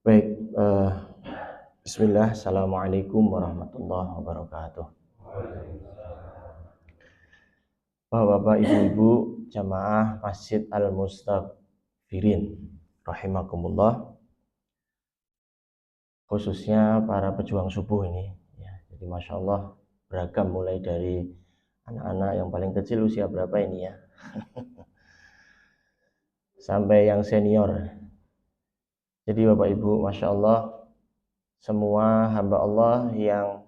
Baik, Bismillah, Assalamualaikum warahmatullahi wabarakatuh. Bapak-bapak, ibu-ibu, jamaah Masjid Al-Mustaghfirin rahimakumullah, khususnya para pejuang subuh ini ya. Jadi Masya Allah beragam, mulai dari anak-anak yang paling kecil usia berapa ini ya sampai yang senior. Jadi Bapak Ibu, Masya Allah, semua hamba Allah yang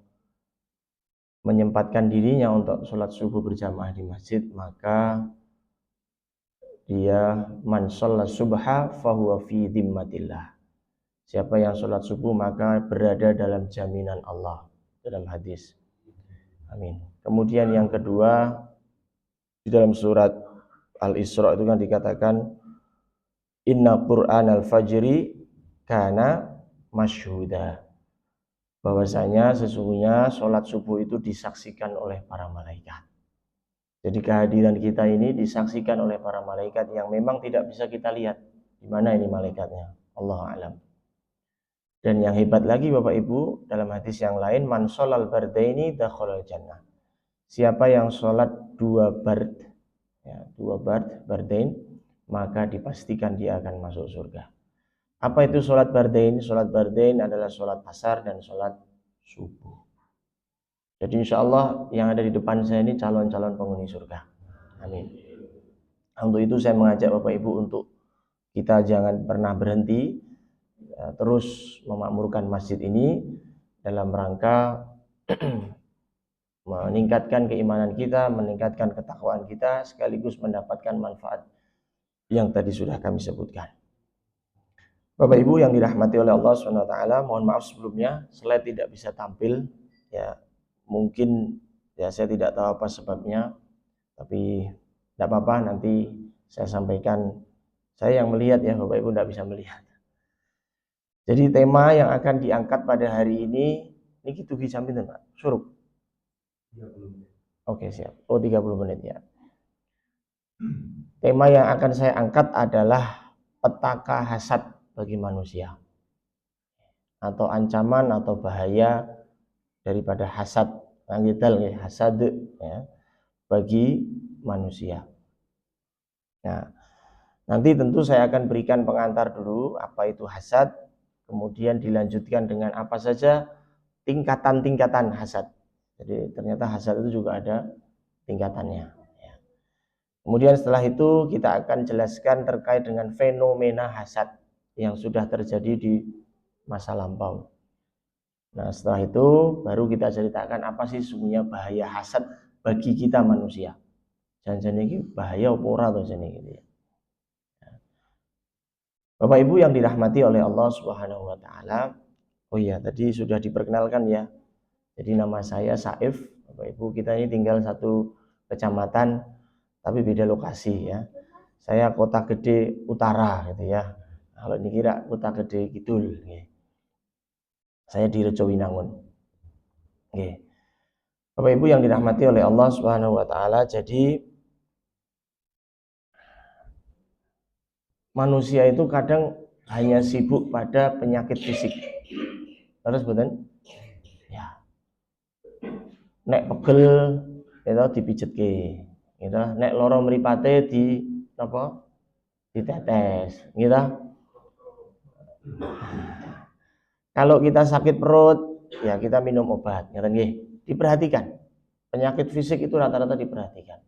menyempatkan dirinya untuk sholat subuh berjamaah di masjid, maka dia man sholat subha fahuwa fi dhimmatillah. Siapa yang sholat subuh maka berada dalam jaminan Allah, dalam hadis. Amin. Kemudian yang kedua, di dalam surat Al-Isra itu kan dikatakan inna Qur'an al-fajri kana masyhuda, bahwasanya sesungguhnya sholat subuh itu disaksikan oleh para malaikat. Jadi kehadiran kita ini disaksikan oleh para malaikat yang memang tidak bisa kita lihat. Di mana ini malaikatnya? Allahu a'lam. Dan yang hebat lagi Bapak Ibu, dalam hadis yang lain, man sholal bardaini dakhalal jannah. Siapa yang sholat dua bard, ya, bardain, maka dipastikan dia akan masuk surga. Apa itu sholat bardain? Sholat bardain adalah sholat asar dan sholat subuh. Jadi insya Allah yang ada di depan saya ini calon-calon penghuni surga. Amin. Untuk itu saya mengajak Bapak Ibu untuk kita jangan pernah berhenti, ya, terus memakmurkan masjid ini dalam rangka meningkatkan keimanan kita, meningkatkan ketakwaan kita, sekaligus mendapatkan manfaat yang tadi sudah kami sebutkan. Bapak Ibu yang dirahmati oleh Allah SWT, mohon maaf sebelumnya slide tidak bisa tampil, ya mungkin ya saya tidak tahu apa sebabnya, tapi tidak apa-apa, nanti saya sampaikan. Saya yang melihat ya, Bapak Ibu tidak bisa melihat. Jadi tema yang akan diangkat pada hari ini gitu disampaikan Pak Surup. 30 menit. Oke, siap. 30 menit ya. Tema yang akan saya angkat adalah petaka hasad bagi manusia, atau ancaman atau bahaya daripada hasad, hasad ya, bagi manusia. Nah, nanti tentu saya akan berikan pengantar dulu apa itu hasad, kemudian dilanjutkan dengan apa saja tingkatan-tingkatan hasad. Jadi ternyata hasad itu juga ada tingkatannya. Kemudian setelah itu kita akan jelaskan terkait dengan fenomena hasad yang sudah terjadi di masa lampau. Nah setelah itu baru kita ceritakan apa sih sesungguhnya bahaya hasad bagi kita manusia. Jangan-jangan ini bahaya apa ora to jane gitu ya. Bapak Ibu yang dirahmati oleh Allah Subhanahu wa taala. Oh iya, tadi sudah diperkenalkan ya. Jadi nama saya Saif. Bapak Ibu, kita ini tinggal satu kecamatan tapi beda lokasi ya. Saya Kota Gede Utara gitu ya. Kalau ini kira Kota Gede Kidul gitu. Saya di Rejowinangun. Oke. Bapak Ibu yang dirahmati oleh Allah Subhanahu wa taala, jadi manusia itu kadang hanya sibuk pada penyakit fisik. Terus betul? Ya. Nek pegel itu dipijetke. Gitu. Nek loro mripate di apa? Ditetes, gitu. Kalau kita sakit perut, ya kita minum obat, ngeten nggih. Diperhatikan. Penyakit fisik itu rata-rata diperhatikan.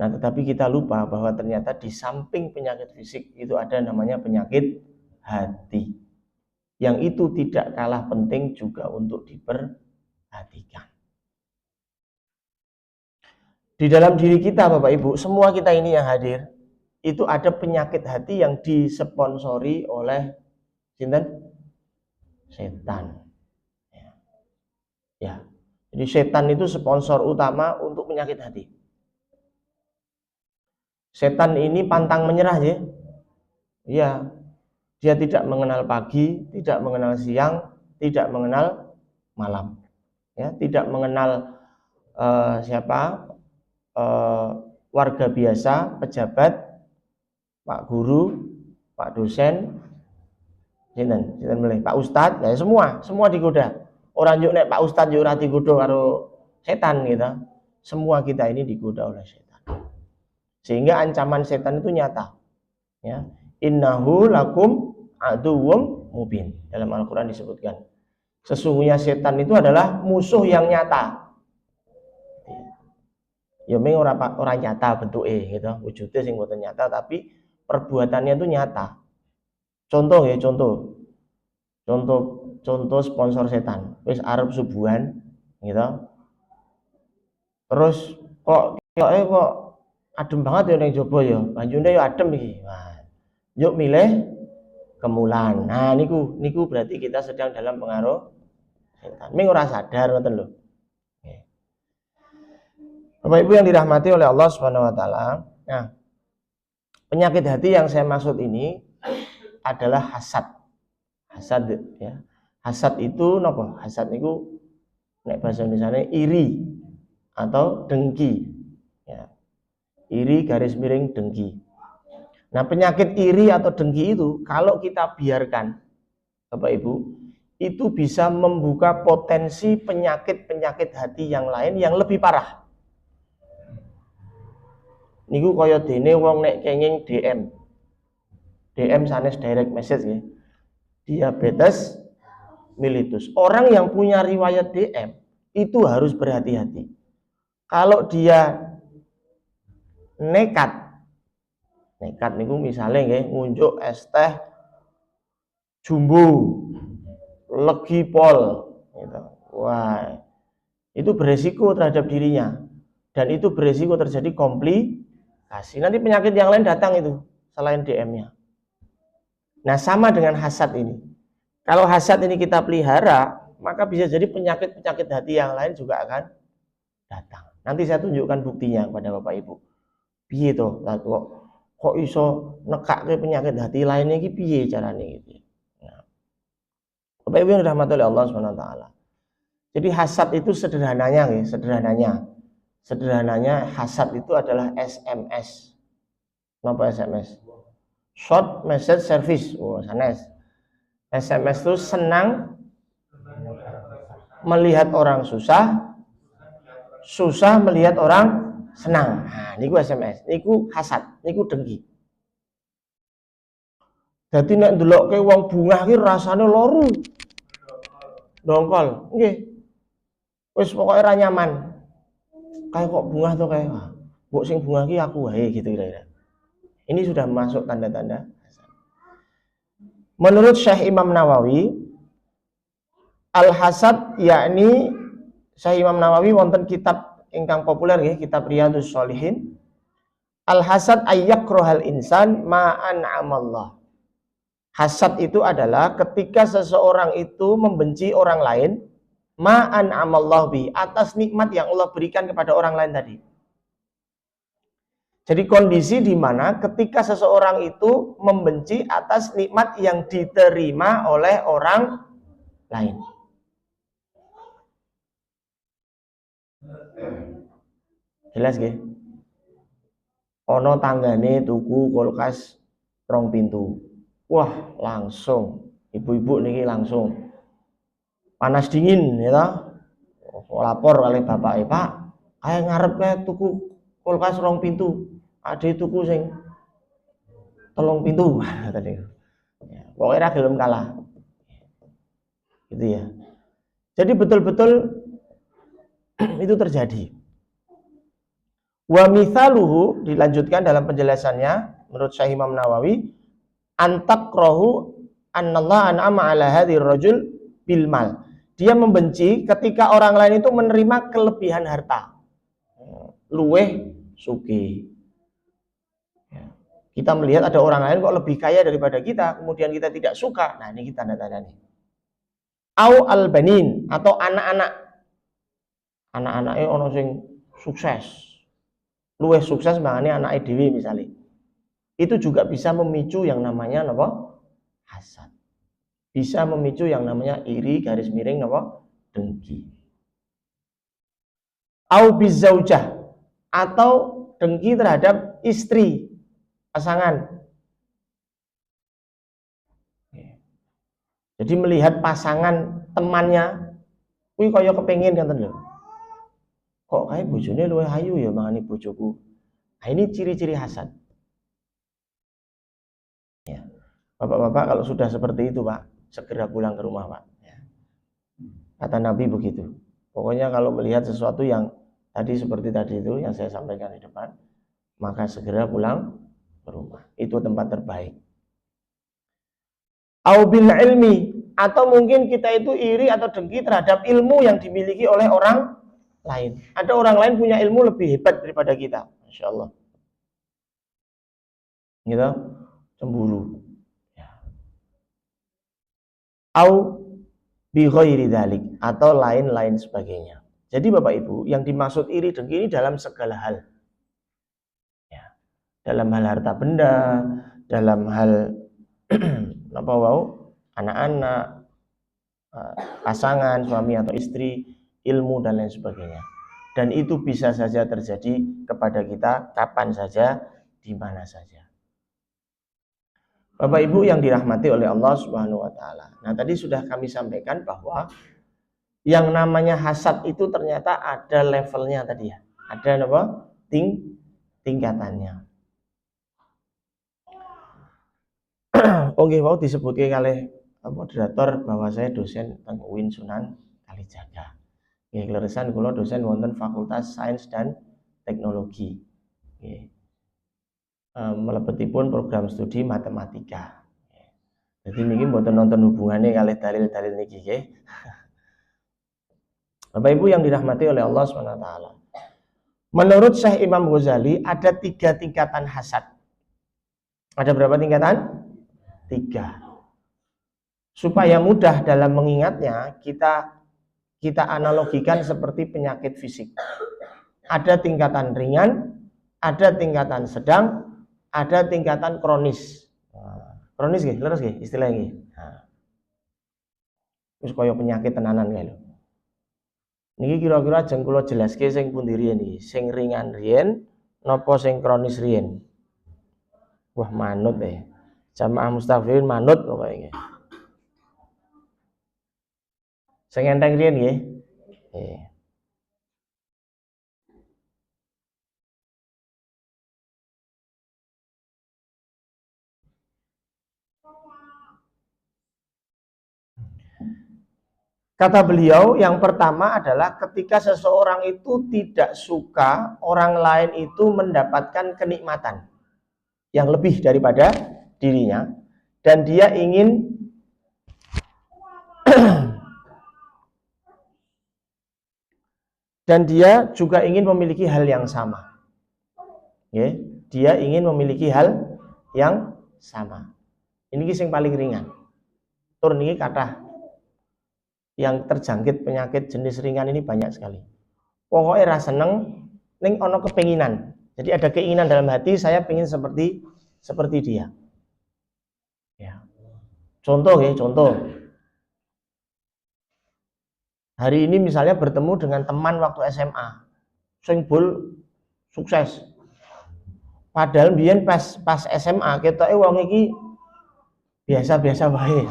Nah, tetapi kita lupa bahwa ternyata di samping penyakit fisik itu ada namanya penyakit hati. Yang itu tidak kalah penting juga untuk diperhatikan. Di dalam diri kita Bapak Ibu, semua kita ini yang hadir, itu ada penyakit hati yang disponsori oleh setan. Ya. Jadi setan itu sponsor utama untuk penyakit hati. Setan ini pantang menyerah ya. Ya. Dia tidak mengenal pagi, tidak mengenal siang, tidak mengenal malam. Ya, tidak mengenal warga biasa, pejabat, Pak Guru, Pak dosen, Sinten milih Pak Ustadz, ya semua digoda. Orang juk nek Pak Ustadz juk ora digoda karo setan gitu. Semua kita ini digoda oleh setan. Sehingga ancaman setan itu nyata. Ya. Innahu lakum aduwwum mubin. Dalam Al-Qur'an disebutkan. Sesungguhnya setan itu adalah musuh yang nyata. Ya memang orang nyata bentuknya gitu, wujudnya sing boten nyata tapi perbuatannya itu nyata. Contoh ya, contoh sponsor setan wis arep subuhan gitu, terus kok adem banget ya ning jaba ya, banjune ya adem iki. Nah, yuk milih kemulan. Nah niku berarti kita sedang dalam pengaruh setan. Ming ora sadar ngoten lho. Bapak Ibu yang dirahmati oleh Allah Subhanahu wa taala. Nah, penyakit hati yang saya maksud ini adalah hasad. Hasad ya. Hasad itu napa? Hasad itu nek bahasa Indonesianya iri atau dengki. Ya. Iri garis miring dengki. Nah, penyakit iri atau dengki itu kalau kita biarkan Bapak Ibu, itu bisa membuka potensi penyakit-penyakit hati yang lain yang lebih parah. Niku kaya dene wong nek kenging DM sanes direct message ya. Diabetes mellitus. Orang yang punya riwayat DM itu harus berhati-hati. Kalau dia nekat niku misalnya nggih ngunjuk es teh jumbo legi pol gitu. Wah, itu beresiko terhadap dirinya dan itu beresiko terjadi komplikasi. Nanti penyakit yang lain datang itu selain DM-nya. Nah, sama dengan hasad ini. Kalau hasad ini kita pelihara, maka bisa jadi penyakit-penyakit hati yang lain juga akan datang. Nanti saya tunjukkan buktinya kepada Bapak Ibu. Piye to? Kok iso nekake penyakit hati lainnya iki piye carane gitu. Nah, Bapak Ibu yang dirahmati oleh Allah Subhanahu wa taala. Jadi hasad itu sederhananya hasad itu adalah SMS. Kenapa SMS? Short message service. Oh, sanes. SMS itu senang melihat orang susah, susah melihat orang senang. Nah, niku SMS, niku hasad, niku dengki. Dadi nek ndelokke wong bungah ki rasane loru. Dongkol, nggih. Wis pokoke ra nyaman. Kayak kok bungah to kae. Mbok sing bungah ki aku wae gitu kira-kira. Ini sudah masuk tanda-tanda hasad. Menurut Syekh Imam Nawawi, al-hasad yakni Syekh Imam Nawawi wonten kitab ingkang populer nggih, kitab Riyadhus Shalihin. Al-hasad ayyakrahal insan ma an'amallah. Hasad itu adalah ketika seseorang itu membenci orang lain ma an'amallah bi, atas nikmat yang Allah berikan kepada orang lain tadi. Jadi kondisi di mana ketika seseorang itu membenci atas nikmat yang diterima oleh orang lain. Jelas nggih? Ono tanggane tuku kulkas rong pintu. Wah, langsung ibu-ibu niki langsung panas dingin ya. Lapor oleh bapak, Pak, kayak ngarep kayak tuku kulkas rong pintu. Ade tuku sing telung pintu tadi. Ya, pokoknya ra gelem kalah. Gitu ya. Jadi betul-betul itu terjadi. Wa mithaluhu, dilanjutkan dalam penjelasannya menurut Syekh Imam Nawawi, antakrahu annallahu an'ama ala hadhir rajul bil mal. Dia membenci ketika orang lain itu menerima kelebihan harta. Luweh sugih. Ya. Kita melihat ada orang lain kok lebih kaya daripada kita, kemudian kita tidak suka. Nah, ini tanda-tanda nih. Au al-banin, atau anak-anak. Anak-anaknya ono sing sukses. Luweh sukses makanya anak dhewe misalnya. Itu juga bisa memicu yang namanya apa? Hasad. Bisa memicu yang namanya iri garis miring apa? Dengki. Au bizaujah, atau dengki terhadap istri, pasangan. Jadi melihat pasangan temannya kuwi kaya kepengin ngoten lho. Kok kae bojone luwih ayu ya mangane bojoku. Nah, ini ciri-ciri hasad. Ya. Bapak-bapak kalau sudah seperti itu, Pak, segera pulang ke rumah, Pak. Ya. Kata Nabi begitu. Pokoknya kalau melihat sesuatu yang tadi seperti tadi itu yang saya sampaikan di depan, maka segera pulang ke rumah. Itu tempat terbaik. Au bil ilmi, atau mungkin kita itu iri atau dengki terhadap ilmu yang dimiliki oleh orang lain. Ada orang lain punya ilmu lebih hebat daripada kita. Masya Allah. Gitu, cemburu. Ya. Au bi ghairi dzalik, atau lain-lain sebagainya. Jadi Bapak Ibu, yang dimaksud iri dengki ini dalam segala hal. Ya. Dalam hal harta benda, dalam hal apa anak-anak, pasangan, suami atau istri, ilmu dan lain sebagainya. Dan itu bisa saja terjadi kepada kita kapan saja, di mana saja. Bapak Ibu yang dirahmati oleh Allah Subhanahu wa taala. Nah, tadi sudah kami sampaikan bahwa yang namanya hasad itu ternyata ada levelnya tadi ya. Ada apa? Tingkatannya. Oke, mau disebutkan kalih moderator bahwa saya dosen teng UIN Sunan Kalijaga. Nggih, leresan kula dosen wonten Fakultas Sains dan Teknologi. Nggih. Mlebetipun program studi matematika. Jadi niki mboten nonton hubungannya kalih dalil-dalil niki nggih. Bapak Ibu yang dirahmati oleh Allah SWT. Menurut Syekh Imam Ghazali ada 3 tingkatan hasad. Ada berapa tingkatan? 3. Supaya mudah dalam mengingatnya, kita analogikan seperti penyakit fisik. Ada tingkatan ringan, ada tingkatan sedang, ada tingkatan kronis. Kronis nggih, leres nggih istilahnya nggih. Nah. Wis kaya penyakit tenanan kae lho. Niki kira-kira jeng kula jelaske sing pundi riyen iki, sing ringan riyen napa sing kronis riyen. Wah, manut Jamaah Mustafirin manut pokoke nggih. Sing enteng riyen nggih. Nggih. Kata beliau, yang pertama adalah ketika seseorang itu tidak suka orang lain itu mendapatkan kenikmatan yang lebih daripada dirinya, dan dia ingin dan dia juga ingin memiliki hal yang sama. Ya, dia ingin memiliki hal yang sama. Ini sing paling ringan. Tur niki kathah yang terjangkit penyakit jenis ringan ini banyak sekali. Pokoknya rasa seneng ning ono kepenginan. Jadi ada keinginan dalam hati, saya ingin seperti dia. Ya. Contoh ya, contoh. Hari ini misalnya bertemu dengan teman waktu SMA. Sing bol sukses. Padahal biyen pas SMA ketoke wong iki biasa-biasa wae.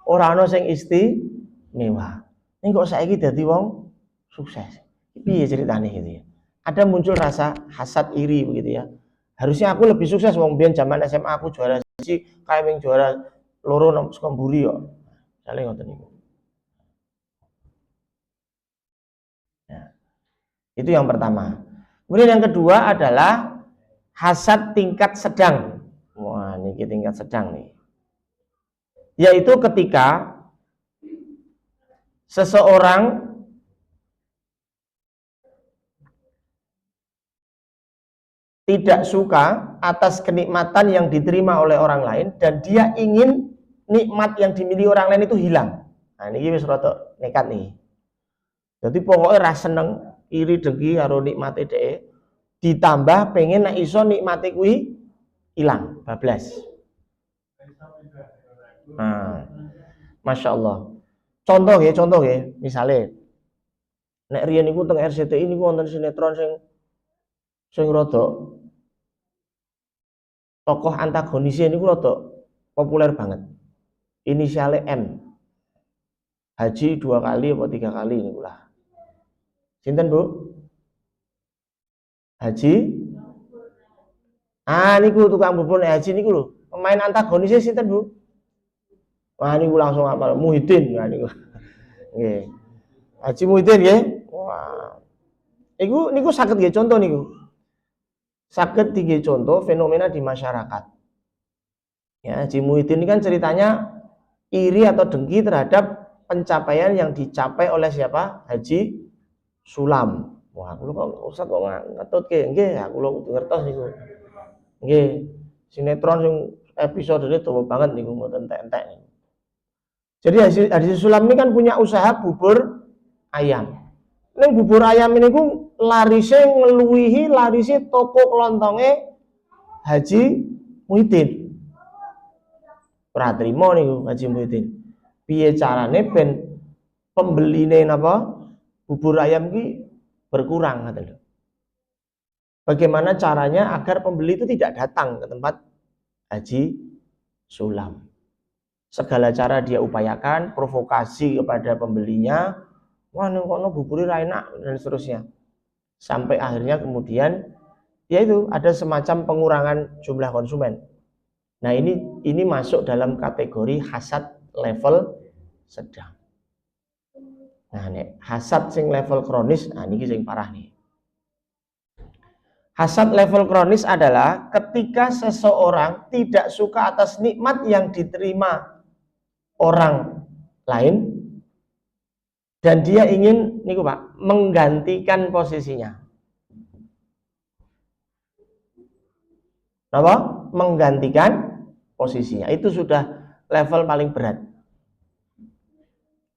Ora ana sing istimewa. Ning kok saiki dadi wong sukses. Piye ceritane gitu ya? Ada muncul rasa hasad iri begitu ya. Harusnya aku lebih sukses wong biyen zaman SMA aku juara siji, kae wing juara loro nang saka mburi kok. Sale ngoten niku. Ya. Itu yang pertama. Kemudian yang kedua adalah hasad tingkat sedang. Wah, ini tingkat sedang nih. Yaitu ketika seseorang tidak suka atas kenikmatan yang diterima oleh orang lain dan dia ingin nikmat yang dimiliki orang lain itu hilang. Nah, ini wis rada nekat nih. Jadi pokoknya rasa seneng iri dengki karo nikmate dhek, ditambah pengen nek iso nikmate kuwi hilang, bablas. Nah, Masya Allah. Contoh ya, misalnya nek riyen niku teng RCTI niku wonten sinetron sing rada tokoh antagonisnya niku rada populer banget. Inisialnya M. Haji 2 kali atau 3 kali niku lah. Sinten, Bu? Haji? Niku tukang bubur haji niku lho. Pemain antagonisnya sinten, Bu? Wah, niku langsung apal Muhyiddin. Nah niku. Nggih. Haji Muhyiddin nggih. Wah. Niku saged nggih contoh niku. Saged nggih contoh fenomena di masyarakat. Ya, Haji Muhyiddin ini kan ceritanya iri atau dengki terhadap pencapaian yang dicapai oleh siapa? Haji Sulam. Wah, aku kok Ustaz kok ngetutke. Nggih, aku lho kudu ngertos niku. Nggih, sinetron sing episodenya dawa banget niku mboten entek-entek niku. Jadi Haji Sulam ini kan punya usaha bubur ayam. Ning bubur ayam ini ku larise ngeluwihi larise toko kelontonge Haji Muhyiddin. Ora trimo niku Haji Muhyiddin. Piye carane ben pembeline napa bubur ayam ki berkurang ngoten lho. Bagaimana caranya agar pembeli itu tidak datang ke tempat Haji Sulam. Segala cara dia upayakan, provokasi kepada pembelinya, wah ning kono bubure ra enak dan seterusnya. Sampai akhirnya kemudian yaitu ada semacam pengurangan jumlah konsumen. Nah, ini masuk dalam kategori hasad level sedang. Nah, nek hasad sing level kronis, niki sing parah nih. Hasad level kronis adalah ketika seseorang tidak suka atas nikmat yang diterima orang lain dan dia ingin niku Pak, menggantikan posisinya. Apa? Menggantikan posisinya. Itu sudah level paling berat.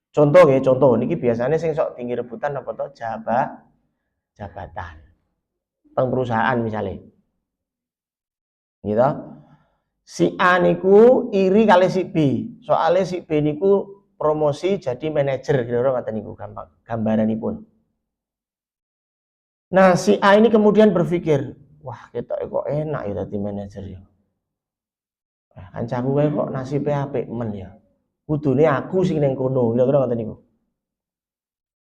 Contoh ya, contoh niki biasanya sing sok tinggi rebutan apa to jabatan. Perusahaan misalnya. Gitu. Si A niku iri kali si B. Soalnya si B niku promosi jadi manajer kira-kira kata niku gambaranipun. Nah, si A ini kemudian berpikir, wah kita kok enak ya jadi manajer ya. Kancaku kok nasibnya apik men ya. Kudune aku sing ning kono, kira-kira kata niku.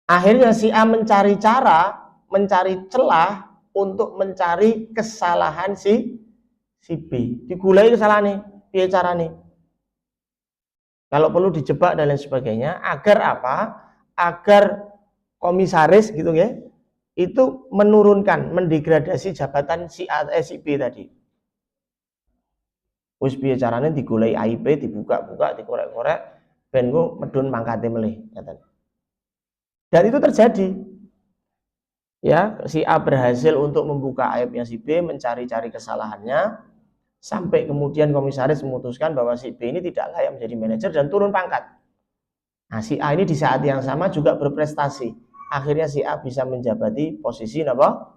Akhirnya si A mencari cara, mencari celah untuk mencari kesalahan si B. Digulai kesalahannya, piye carane? Kalau perlu dijebak dan lain sebagainya, agar apa? Agar komisaris gitu ya, itu menurunkan, mendegradasi jabatan si A, si B tadi. Wis piye carane digulai aib, dibuka-buka, dikorek-korek, ben ku medun pangkate melih, ngaten. Dan itu terjadi. Ya, si A berhasil untuk membuka aibnya si B, mencari-cari kesalahannya, sampai kemudian komisaris memutuskan bahwa si B ini tidak layak menjadi manajer dan turun pangkat. Nah, si A ini di saat yang sama juga berprestasi. Akhirnya si A bisa menjabati posisi apa?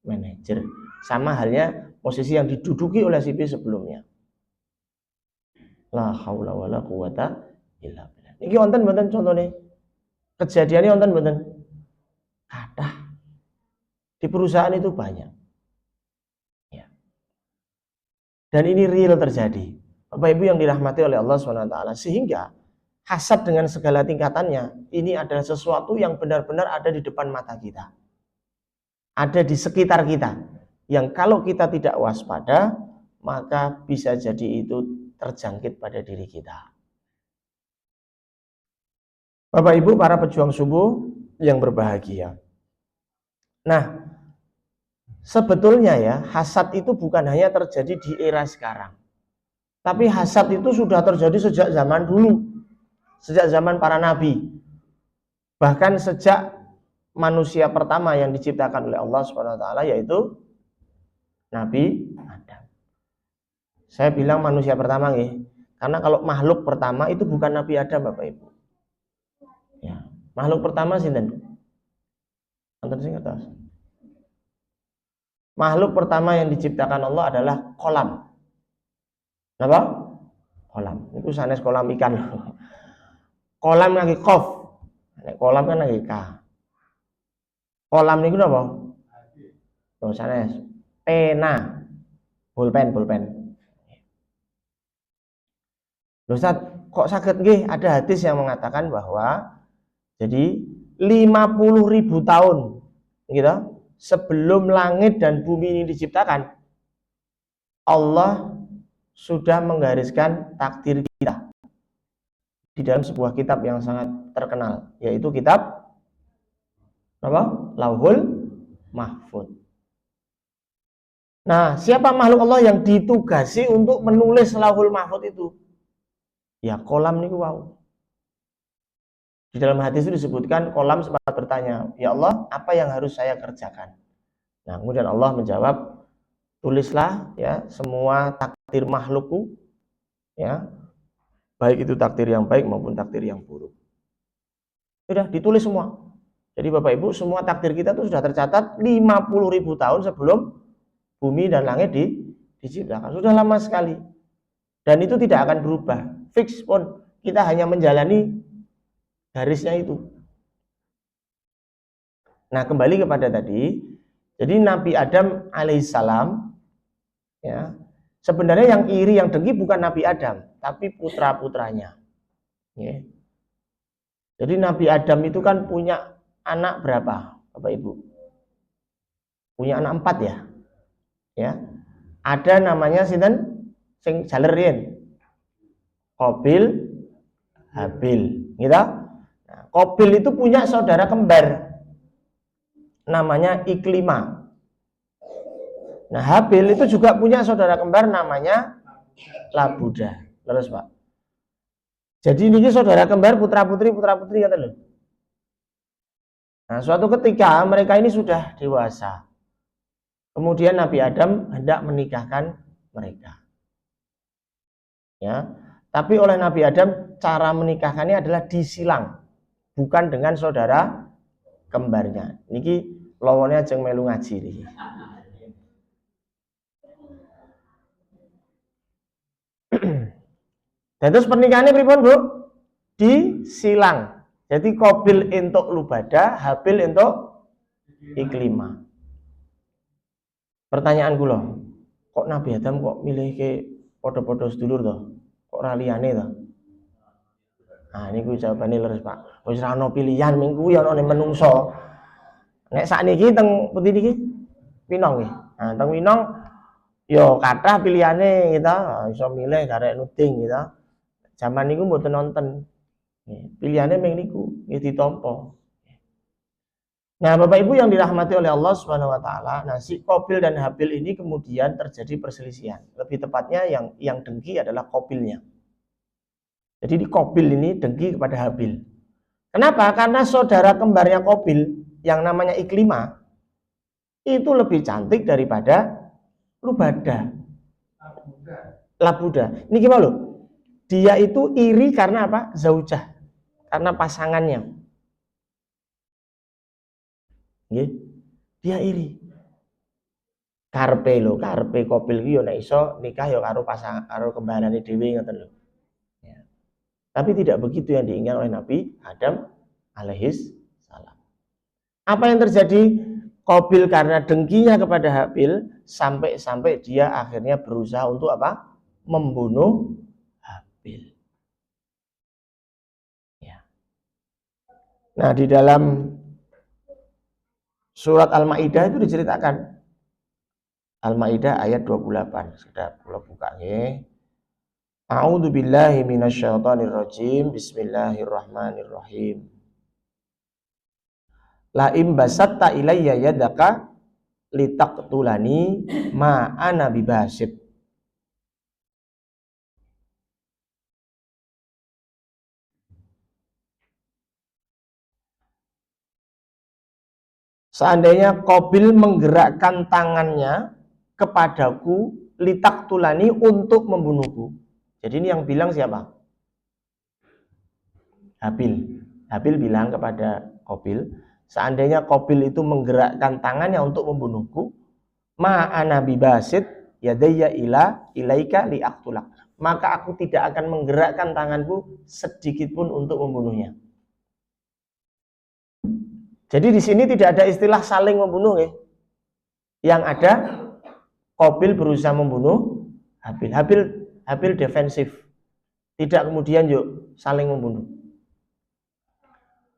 Manajer. Sama halnya posisi yang diduduki oleh si B sebelumnya. La haula wala quwata illa billah. Niki wonten mboten contone? Kejadiannya wonten mboten? Kathah. Di perusahaan itu banyak. Ya. Dan ini real terjadi. Bapak Ibu yang dirahmati oleh Allah SWT. Sehingga hasad dengan segala tingkatannya, ini adalah sesuatu yang benar-benar ada di depan mata kita. Ada di sekitar kita. Yang kalau kita tidak waspada, maka bisa jadi itu terjangkit pada diri kita. Bapak Ibu para pejuang subuh yang berbahagia. Nah, sebetulnya ya, hasad itu bukan hanya terjadi di era sekarang. Tapi hasad itu sudah terjadi sejak zaman dulu. Sejak zaman para nabi. Bahkan sejak manusia pertama yang diciptakan oleh Allah SWT, yaitu Nabi Adam. Saya bilang manusia pertama nih, karena kalau makhluk pertama itu bukan Nabi Adam, Bapak Ibu. Ya, makhluk pertama sinten? Anten sing ngertos. Makhluk pertama yang diciptakan Allah adalah kolam. Apa? Kolam. Itu sanes kolam ikan. Kolam lagi kof. Kolam kan lagi k. Kolam niku napa? Oh, sanes. Pena. Pulpen. Loh Ustaz, kok saged nggih ada hadis yang mengatakan bahwa Jadi 50.000 tahun gitu, sebelum langit dan bumi ini diciptakan, Allah sudah menggariskan takdir kita di dalam sebuah kitab yang sangat terkenal, yaitu kitab apa? Lauhul Mahfuz. Nah, siapa makhluk Allah yang ditugasi untuk menulis Lauhul Mahfuz itu? Ya, kolam niku wau. Di dalam hadis itu disebutkan kolam sempat bertanya, "Ya Allah, apa yang harus saya kerjakan?" Nah, kemudian Allah menjawab, "Tulislah ya semua takdir makhlukku, ya, baik itu takdir yang baik maupun takdir yang buruk." Sudah ditulis semua. Jadi Bapak Ibu, semua takdir kita itu sudah tercatat 50.000 tahun sebelum bumi dan langit diciptakan. Sudah lama sekali. Dan itu tidak akan berubah. Fix pun, kita hanya menjalani garisnya itu. Nah, kembali kepada tadi, jadi Nabi Adam alaihissalam, ya, sebenarnya yang iri, yang dengki bukan Nabi Adam, tapi putra-putranya. Ya. Jadi Nabi Adam itu kan punya anak berapa, Bapak Ibu? Punya anak 4 ya. Ya. Ada namanya sinten sing jaler riyen. Qabil, Habil, gitu. Nah, Qabil itu punya saudara kembar namanya Iklima. Nah, Habil itu juga punya saudara kembar namanya Labuda. Terus, Pak. Jadi ini saudara kembar putra-putri kata lho. Nah, suatu ketika mereka ini sudah dewasa. Kemudian Nabi Adam hendak menikahkan mereka. Ya. Tapi oleh Nabi Adam cara menikahkannya adalah disilang, bukan dengan saudara kembarnya. Niki lawannya ajeng melu ngaji niki. Dan terus pernikahannya pripun, Bu? Disilang. Jadi Qabil entuk Lubada, Habil entuk Iklima. Pertanyaan kula, kok Nabi Adam kok milih ke podo-podo sedulur toh? Kok ora liyane toh? Nah, niku jawabane leres, Pak. Wis ora ono pilihan minggu ya ono ning menungso. Nek sakniki teng pundi niki? Pinong nggih. Nah, teng Pinong yo kathah pilihane gitu, iso milih garek nuding gitu. Zaman niku mboten nonton. Pilihannya ming niku, nggih ditampa. Nah, Bapak Ibu yang dirahmati oleh Allah Subhanahu wa taala, nah si Qabil dan Habil ini kemudian terjadi perselisihan. Lebih tepatnya yang dengki adalah Qabilnya. Jadi di Qabil ini dengki kepada Habil. Kenapa? Karena saudara kembarnya Qabil yang namanya Iklima itu lebih cantik daripada Lubada. Labuda. Ini gimana loh? Dia itu iri karena apa? Zaujah. Karena pasangannya. Nggih. Dia iri. Karpe Qabil ki yo nek iso nikah yo karo pasangan karo kembarane dhewe ngoten lho. Ya. Tapi tidak begitu yang diinginkan oleh Nabi Adam alaihis salam. Apa yang terjadi? Qabil karena dengkinya kepada Habil sampai dia akhirnya berusaha untuk apa? Membunuh Habil. Ya. Nah, di dalam surat Al-Maidah itu diceritakan. Al-Maidah ayat 28. Sudah kula buka nggih. A'udzu billahi minasyaitonir rajim. Bismillahirrahmanirrahim. La im basatta ilayya yadaka litaqtulani ma ana bibasit. Seandainya Qabil menggerakkan tangannya kepadaku litaqtulani untuk membunuhku. Jadi ini yang bilang siapa? Habil. Habil bilang kepada Qabil, seandainya Qabil itu menggerakkan tangannya untuk membunuhku, ma ana bibasit yadayya ilaika liaqtulak. Maka aku tidak akan menggerakkan tanganku sedikit pun untuk membunuhnya. Jadi di sini tidak ada istilah saling membunuh, ya. Yang ada Qabil berusaha membunuh Habil. Habil defensif. Tidak kemudian yuk saling membunuh.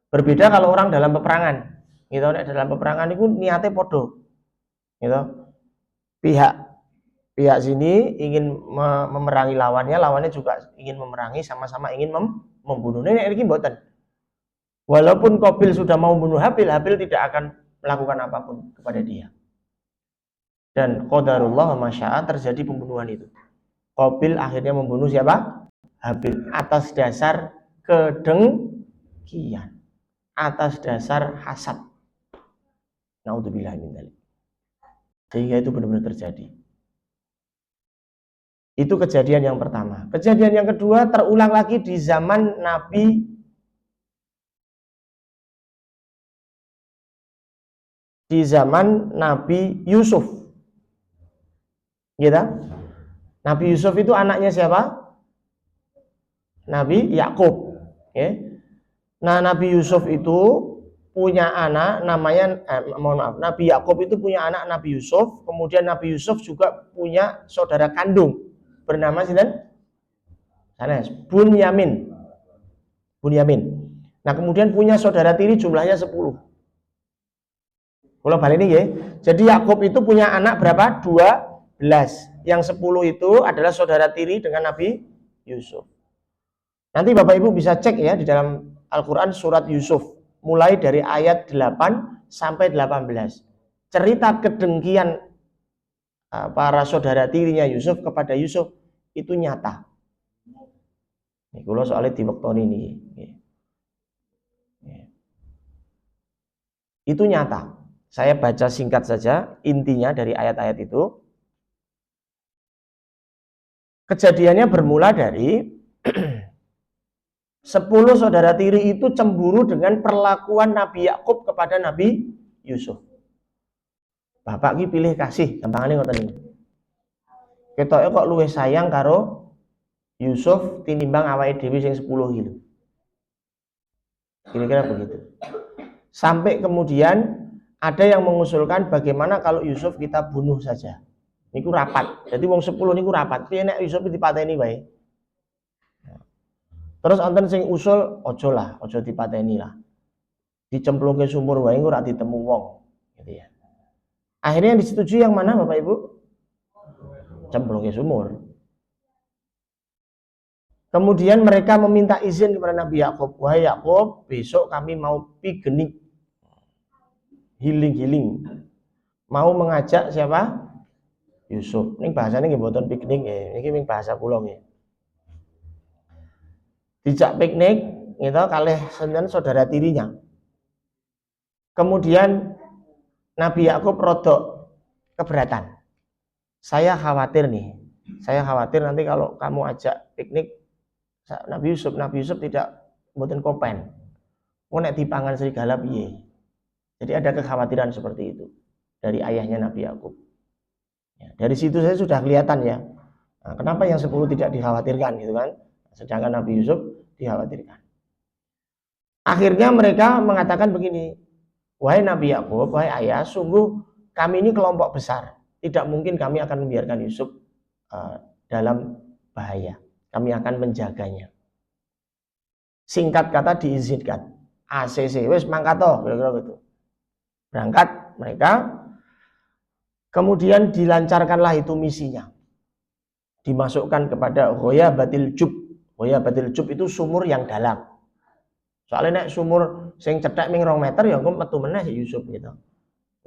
Berbeda kalau orang dalam peperangan. Gitu, dalam peperangan itu niatnya podo. Gitu. Pihak sini ingin memerangi lawannya juga ingin memerangi, sama-sama ingin membunuh. Ini mboten. Walaupun Qabil sudah mau membunuh Habil, Habil tidak akan melakukan apapun kepada dia. Dan qadarullah wa masya'a, terjadi pembunuhan itu. Qabil akhirnya membunuh siapa? Habil, atas dasar kedengkian, atas dasar hasad. Naudzubillah min dzalik. Sehingga itu benar-benar terjadi. Itu kejadian yang pertama. Kejadian yang kedua terulang lagi di zaman Nabi Yusuf. Gitu? Nabi Yusuf itu anaknya siapa? Nabi Yakub. Okay. Nah, Nabi Yusuf itu punya anak namanya Nabi Yakub itu punya anak Nabi Yusuf, kemudian Nabi Yusuf juga punya saudara kandung bernama sinten? Sanes, Bunyamin. Nah, kemudian punya saudara tiri jumlahnya 10. Kalau balik ini ya. Jadi Yakub itu punya anak berapa? 12. Yang 10 itu adalah saudara tiri dengan Nabi Yusuf. Nanti Bapak Ibu bisa cek ya di dalam Al-Qur'an surat Yusuf, mulai dari ayat 8 sampai 18. Cerita kedengkian para saudara tirinya Yusuf kepada Yusuf itu nyata. Ini kalau soalnya di waktu ini. Itu nyata. Saya baca singkat saja intinya dari ayat-ayat itu. Kejadiannya bermula dari 10 saudara tiri itu cemburu dengan perlakuan Nabi Yakub kepada Nabi Yusuf. Bapak ki pilih kasih, gampangane ngoten iki. Ketoke kok luwih sayang karo Yusuf tinimbang awake dhewe sing 10 gitu. Kira-kira begitu. Sampai kemudian ada yang mengusulkan bagaimana kalau Yusuf kita bunuh saja. Niku rapat. Jadi wong 10 niku rapat. Piye nek Yusuf dipateni wae. Terus wonten sing usul aja dipateni lah. Dicemplungke sumur wae engko ora ditemu wong, gitu ya. Akhirnya yang disetujui yang mana Bapak Ibu? Cemplungke sumur. Kemudian mereka meminta izin kepada Nabi Yakub. Wahai Yakub, besok kami mau piknik. Healing. Mau mengajak siapa? Yusuf. Ini bahasanya nggih mboten piknik nggih. Niki ming bahasa kula nggih. Dijak piknik gitu kalih senen saudara tirinya. Kemudian Nabi Yakub rodok keberatan. Saya khawatir nanti kalau kamu ajak piknik Nabi Yusuf tidak mboten kopen. Mau nek dipangan serigala piye? Jadi ada kekhawatiran seperti itu dari ayahnya Nabi Yakub. Ya, dari situ saya sudah kelihatan ya. Nah, kenapa yang 10 tidak dikhawatirkan gitu kan? Sedangkan Nabi Yusuf dikhawatirkan. Akhirnya mereka mengatakan begini, wahai Nabi Yakub, wahai ayah, sungguh kami ini kelompok besar. Tidak mungkin kami akan membiarkan Yusuf dalam bahaya. Kami akan menjaganya. Singkat kata diizinkan. ACC, wes mangkato, kira-kira gitu. Berangkat mereka, kemudian dilancarkanlah itu misinya. Dimasukkan kepada Ghoya Batil Jub. Ghoya Batil Jub itu sumur yang dalam. Soalnya nek sumur sing cethek ming 2 meter ya engko metu meneh si Yusuf gitu.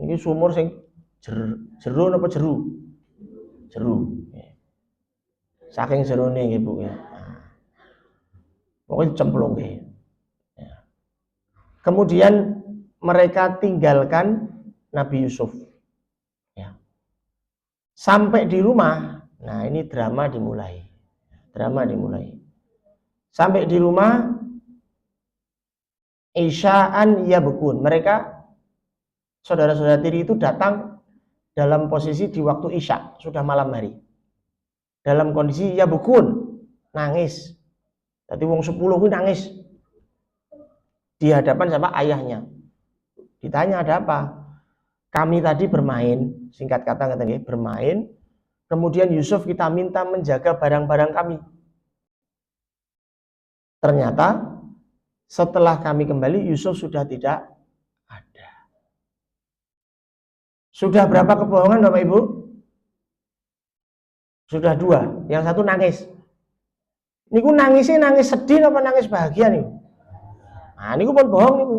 Ini sumur sing jeru napa jeru? Jeru. Saking jerone nggih Bu. Pokoknya cemplung nggih. Kemudian mereka tinggalkan Nabi Yusuf. Ya. Sampai di rumah, nah ini drama dimulai. Sampai di rumah, Isya'an yabkun. Mereka saudara-saudara tiri itu datang dalam posisi di waktu Isya, sudah malam hari. Dalam kondisi yabkun, nangis. Jadi wong 10 itu nangis. Di hadapan sama ayahnya. Ditanya ada apa? Kami tadi bermain, singkat kata bermain. Kemudian Yusuf kita minta menjaga barang-barang kami. Ternyata Setelah kami kembali, Yusuf sudah tidak ada. Sudah berapa kebohongan Bapak Ibu? Sudah 2. Yang satu nangis. Niku nangisnya nangis sedih apa nangis bahagia nih? Nah, niku pun bohong niku.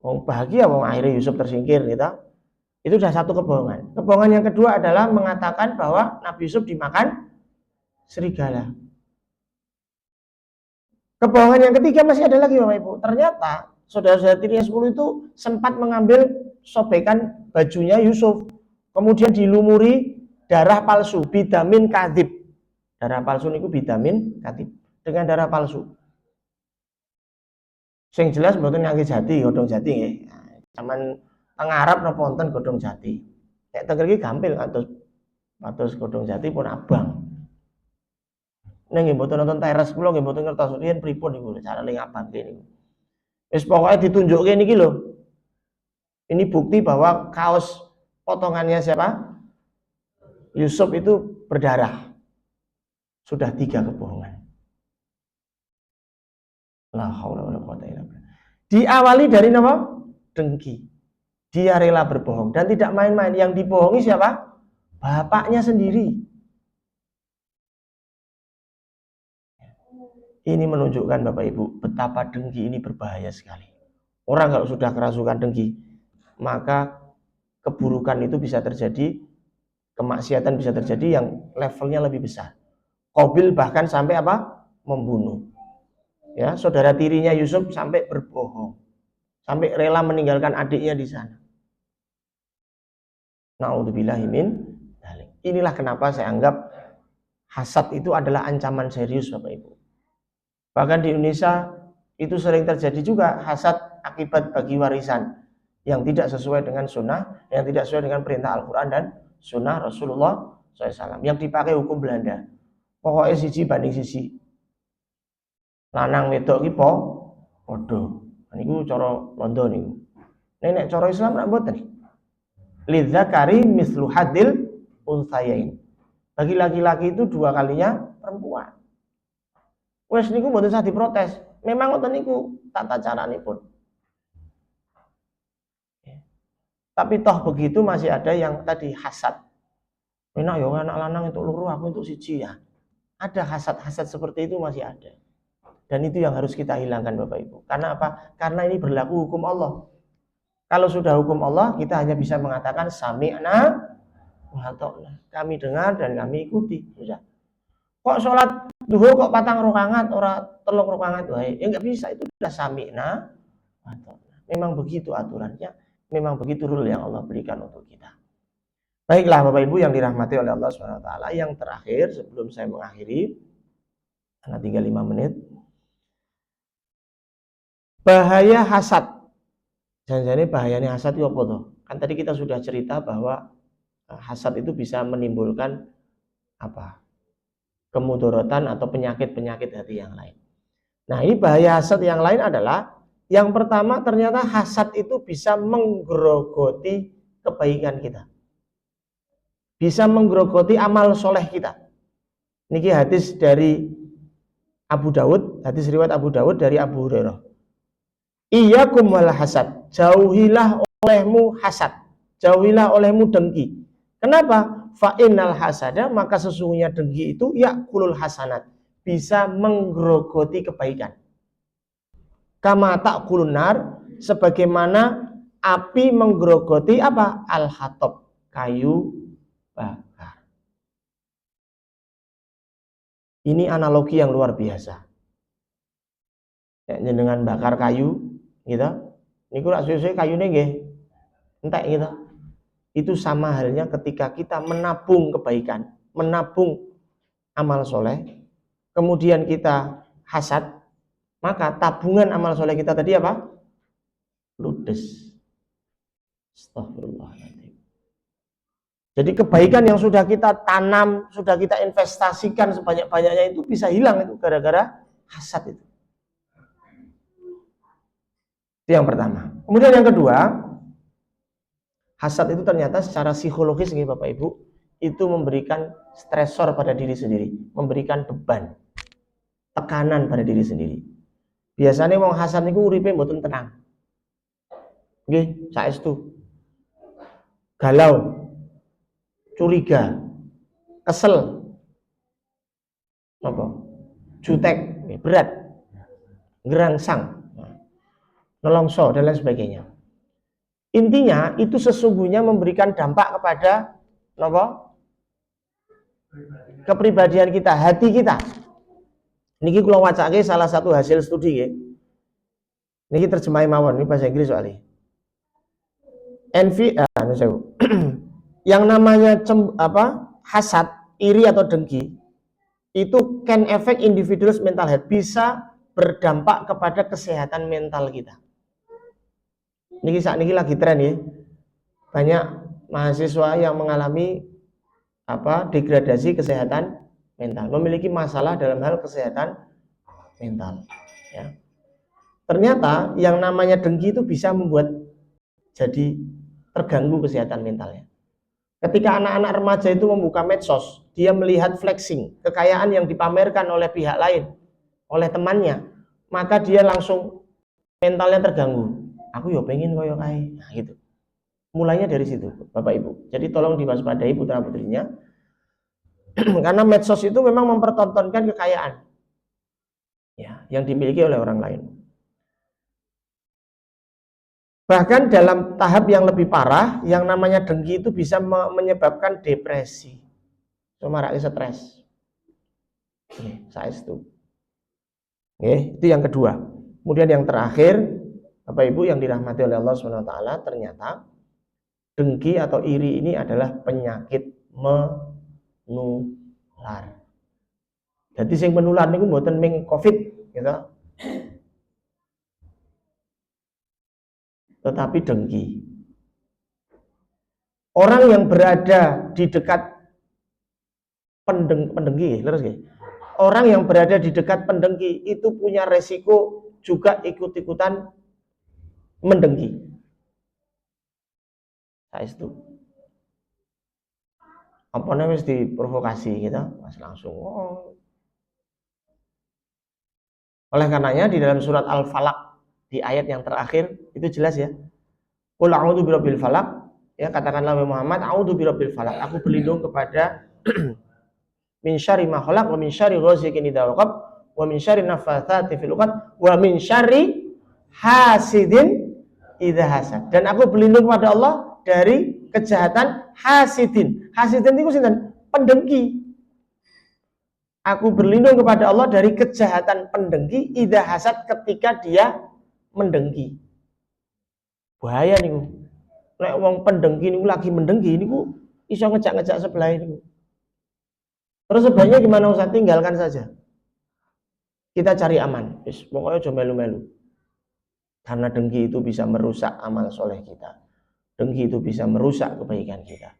Wong bahagia wong akhirnya Yusuf tersingkir gitu. Itu sudah satu kebohongan. Kebohongan yang kedua adalah mengatakan bahwa Nabi Yusuf dimakan serigala. Kebohongan yang ketiga masih ada lagi Bapak Ibu. Ternyata saudara-saudara tirinya 10 itu sempat mengambil sobekan bajunya Yusuf. Kemudian dilumuri darah palsu, bidamin kadhib. Darah palsu niku bidamin kadhib. Dengan darah palsu. Sing jelas mboten ngangge jati, godhong jati nggih. Zaman teng Arab napa wonten godhong jati. Nek teng mriki gampil atus godhong jati pun abang. Nek nggih mboten nonton teres kula nggih mboten ngertos riyen pripun niku carane ngabangke niku. Wis pokoke ditunjukke niki lho. Ini bukti bahwa kaos potongannya siapa? Yusuf itu berdarah. Sudah 3 kebohongan. La haula wala quwata illa billah. Diawali dari apa? Dengki. Dia rela berbohong dan tidak main-main. Yang dibohongi siapa? Bapaknya sendiri. Ini menunjukkan Bapak Ibu betapa dengki ini berbahaya sekali. Orang kalau sudah kerasukan dengki, maka keburukan itu bisa terjadi, kemaksiatan bisa terjadi yang levelnya lebih besar. Qabil bahkan sampai apa? Membunuh. Ya, saudara tirinya Yusuf sampai berbohong, sampai rela meninggalkan adiknya di sana. Na'udzubillahi min dzalik. Inilah kenapa saya anggap hasad itu adalah ancaman serius Bapak Ibu. Bahkan di Indonesia itu sering terjadi juga hasad akibat bagi warisan yang tidak sesuai dengan sunnah, yang tidak sesuai dengan perintah Al-Quran dan sunnah Rasulullah SAW yang dipakai hukum Belanda. Pokoknya siji banding siji. Lanang wedok ki padha. Niku cara Londo niku. Nek cara Islam nak mboten. Lidzakari mislu hadil unsayain. Bagi laki-laki itu 2 kalinya perempuan. Wes niku mboten usah diprotes. Memang ngoten niku tata caranipun. Tapi toh begitu masih ada yang tadi hasad. Enak ya anak lanang itu loro aku untuk siji ya. Ada hasad-hasad seperti itu masih ada. Dan itu yang harus kita hilangkan Bapak Ibu. Karena apa? Karena ini berlaku hukum Allah. Kalau sudah hukum Allah, kita hanya bisa mengatakan sami'na wa ata'na. Kami dengar dan kami ikuti. Sudah. Kok sholat duhur kok 4 rakaat, ora 3 rakaat wae. Ya enggak bisa, itu sudah sami'na wa ata'na. Memang begitu aturannya, memang begitu rule yang Allah berikan untuk kita. Baiklah Bapak Ibu yang dirahmati oleh Allah SWT. Yang terakhir sebelum saya mengakhiri, karena tinggal 5 menit. Bahaya hasad. Jangan-jangan bahayanya hasad itu apa toh? Kan tadi kita sudah cerita bahwa hasad itu bisa menimbulkan apa? Kemudorotan atau penyakit-penyakit hati yang lain. Nah, ini bahaya hasad yang lain adalah yang pertama ternyata hasad itu bisa menggerogoti kebaikan kita. Bisa menggerogoti amal soleh kita. Niki hadis dari Abu Dawud, hadis riwayat Abu Dawud dari Abu Hurairah. Iyyakum wal hasad, jauhilah olehmu hasad, jauhilah olehmu dengki. Kenapa? Fa innal hasada, maka sesungguhnya dengki itu yakulul hasanat, bisa menggerogoti kebaikan. Kama ta'kulun nar, sebagaimana api menggerogoti apa? Al-hatab, kayu bakar. Ini analogi yang luar biasa. Ya, dengan bakar kayu gitu. Niku rak suwe-suwe kayune nggih entek gitu. Itu sama halnya ketika kita menabung kebaikan, menabung amal soleh, kemudian kita hasad, maka tabungan amal soleh kita tadi apa? Ludes. Astagfirullahaladzim. Jadi kebaikan yang sudah kita tanam, sudah kita investasikan sebanyak-banyaknya itu bisa hilang itu gara-gara hasad itu. Itu yang pertama. Kemudian yang kedua, hasad itu ternyata secara psikologis nih Bapak Ibu, itu memberikan stresor pada diri sendiri, memberikan beban. tekanan pada diri sendiri. Biasanya wong hasad niku uripe mboten tenang. Nggih, saestu. Galau, curiga, kesel, apa? Jutek, berat, gerangsang, nelongso dan lain sebagainya. Intinya itu sesungguhnya memberikan dampak kepada apa? Kepribadian kita, hati kita. Niki kula wacake salah satu hasil studi nggih. Niki terjemahe mawon, ini bahasa Inggris soalnya. Yang namanya hasad, iri atau dengki itu can affect individuals mental health, bisa berdampak kepada kesehatan mental kita. Niki saat niki lagi tren ya. Banyak mahasiswa yang mengalami degradasi kesehatan mental, memiliki masalah dalam hal kesehatan mental ya. Ternyata yang namanya dengki itu bisa membuat jadi terganggu kesehatan mentalnya. Ketika anak-anak remaja itu membuka medsos, dia melihat flexing, kekayaan yang dipamerkan oleh pihak lain, oleh temannya, maka dia langsung mentalnya terganggu. Aku ya pengen koyo kae. Nah, gitu. Mulainya dari situ, Bapak Ibu. Jadi tolong diwaspadai putra-putrinya. Karena medsos itu memang mempertontonkan kekayaan ya, yang dimiliki oleh orang lain. Bahkan dalam tahap yang lebih parah, yang namanya dengki itu bisa menyebabkan depresi, marake stres. Saestu. Itu yang kedua. Kemudian yang terakhir, Bapak Ibu yang dirahmati oleh Allah SWT, ternyata dengki atau iri ini adalah penyakit menular. Jadi sing menular niku mboten ming Covid gitu. Tetapi dengki. Orang yang berada di dekat pendengki, terus ya. Orang yang berada di dekat pendengki itu punya resiko juga ikut-ikutan mendengki. Saestu. Apa namanya diprovokasi gitu, Mas langsung. Oleh karenanya di dalam surat Al-Falaq di ayat yang terakhir itu jelas ya. Qul a'udzu birabbil falaq, ya katakanlah Muhammad, a'udzu birabbil falaq, aku berlindung kepada min syarri ma khalaq wa min syarri ghasiqin idza waqab wa min syarri naffatsati fil 'uqad wa min syarri hasidin idza hasad. Dan aku berlindung kepada Allah dari kejahatan hasidin. Hasidin itu sinten? Pendengki. Aku berlindung kepada Allah dari kejahatan pendengki idza hasad, ketika dia mendengki. Bahaya niku. Nek wong pendengki niku lagi mendengki niku iso ngejak-ngejak sebelah niku. Terus sebaiknya gimana Ustaz? Tinggalkan saja. Kita cari aman. Pokoknya aja melu-melu. Karena dengki itu bisa merusak amal soleh kita. Dengki itu bisa merusak kebaikan kita.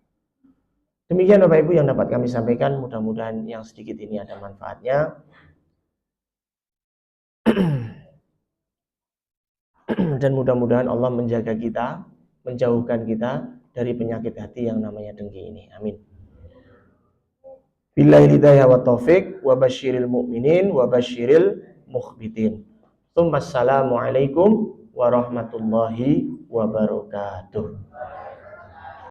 Demikian Bapak Ibu yang dapat kami sampaikan. Mudah-mudahan yang sedikit ini ada manfaatnya. Dan mudah-mudahan Allah menjaga kita, menjauhkan kita dari penyakit hati yang namanya dengki ini. Amin. Billahi hidayah wa taufiq wa basyiril mu'minin wa basyiril mukhbitin. Assalamualaikum warahmatullahi wabarakatuh.